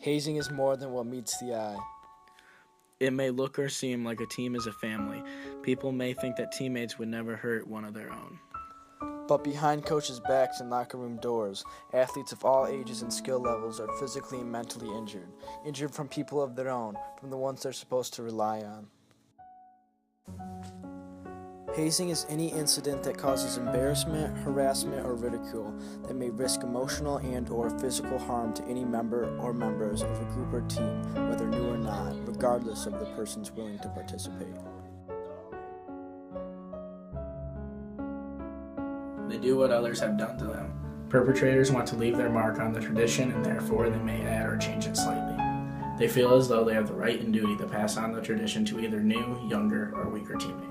Hazing is more than what meets the eye. It may look or seem like a team is a family. People may think that teammates would never hurt one of their own. But behind coaches' backs and locker room doors, athletes of all ages and skill levels are physically and mentally injured from people of their own, from the ones they're supposed to rely on. Hazing is any incident that causes embarrassment, harassment, or ridicule that may risk emotional and/or physical harm to any member or members of a group or team, whether new or not, regardless of the person's willing to participate. They do what others have done to them. Perpetrators want to leave their mark on the tradition, and therefore they may add or change it slightly. They feel as though they have the right and duty to pass on the tradition to either new, younger, or weaker teammates.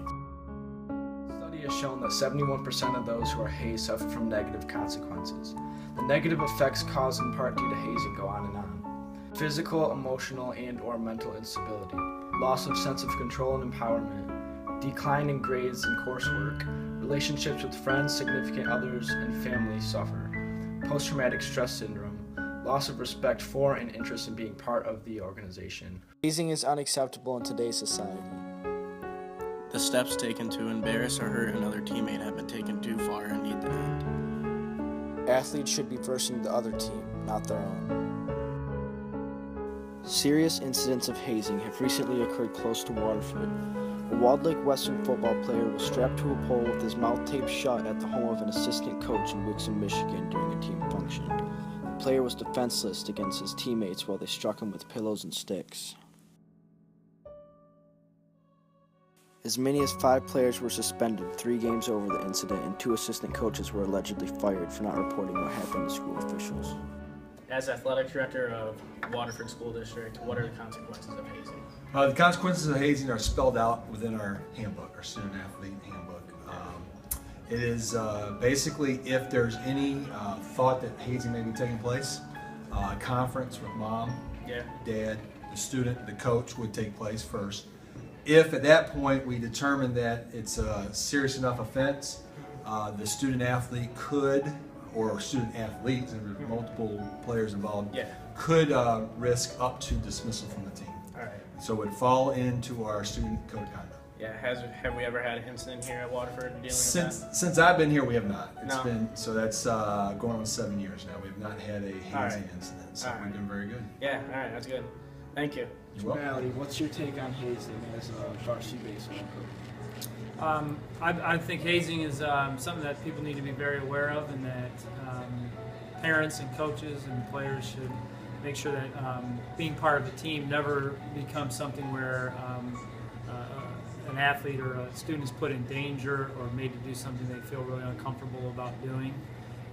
Has shown that 71% of those who are hazed suffer from negative consequences. The negative effects caused in part due to hazing go on and on. Physical, emotional, and/or mental instability, loss of sense of control and empowerment, decline in grades and coursework, relationships with friends, significant others, and family suffer, post-traumatic stress syndrome, loss of respect for and interest in being part of the organization. Hazing is unacceptable in today's society. The steps taken to embarrass or hurt another teammate have been taken too far and need to end. Athletes should be versing the other team, not their own. Serious incidents of hazing have recently occurred close to Waterford. A Walled Lake Western football player was strapped to a pole with his mouth taped shut at the home of an assistant coach in Wixom, Michigan during a team function. The player was defenseless against his teammates while they struck him with pillows and sticks. As many as 5 players were suspended 3 games over the incident, and 2 assistant coaches were allegedly fired for not reporting what happened to school officials. As athletic director of Waterford School District, what are the consequences of hazing? The consequences of hazing are spelled out within our handbook, our student athlete handbook. It is basically if there's any thought that hazing may be taking place, a conference with mom, dad, the student, the coach would take place first. If at that point we determine that it's a serious enough offense, the student athlete could, or student athletes, and there's multiple players involved, could risk up to dismissal from the team. All right. So it would fall into our student code of conduct. Yeah, have we ever had an incident here at Waterford dealing with that? Since I've been here, we have not. It's No. been, so that's going on 7 years now. We have not had a hazing incident, so we've been very good. Yeah, all right, that's good. Thank you. You're welcome. Mallory, what's your take on hazing as a varsity baseball coach? I think hazing is something that people need to be very aware of, and that parents and coaches and players should make sure that being part of a team never becomes something where an athlete or a student is put in danger or made to do something they feel really uncomfortable about doing.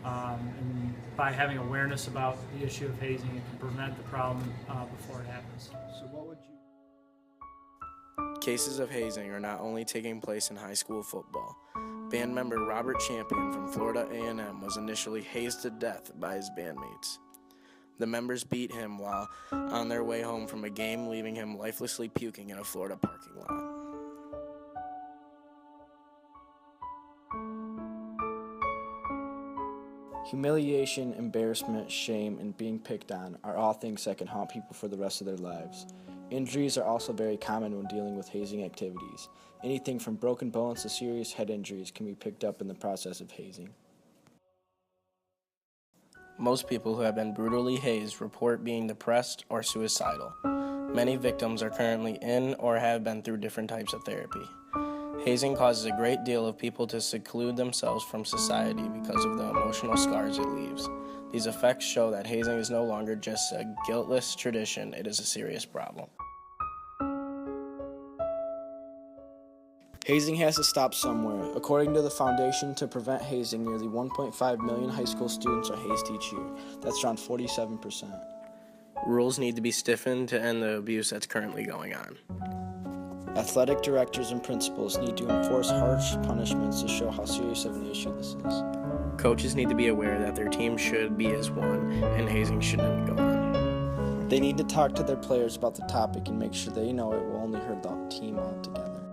And by having awareness about the issue of hazing, it can prevent the problem before it happens. So what would you... Cases of hazing are not only taking place in high school football. Band member Robert Champion from Florida A&M was initially hazed to death by his bandmates. The members beat him while on their way home from a game, leaving him lifelessly puking in a Florida parking lot. Humiliation, embarrassment, shame, and being picked on are all things that can haunt people for the rest of their lives. Injuries are also very common when dealing with hazing activities. Anything from broken bones to serious head injuries can be picked up in the process of hazing. Most people who have been brutally hazed report being depressed or suicidal. Many victims are currently in or have been through different types of therapy. Hazing causes a great deal of people to seclude themselves from society because of the emotional scars it leaves. These effects show that hazing is no longer just a guiltless tradition, it is a serious problem. Hazing has to stop somewhere. According to the Foundation to Prevent Hazing, nearly 1.5 million high school students are hazed each year. That's around 47%. Rules need to be stiffened to end the abuse that's currently going on. Athletic directors and principals need to enforce harsh punishments to show how serious of an issue this is. Coaches need to be aware that their team should be as one, and hazing shouldn't go on. They need to talk to their players about the topic and make sure they know it will only hurt the team altogether.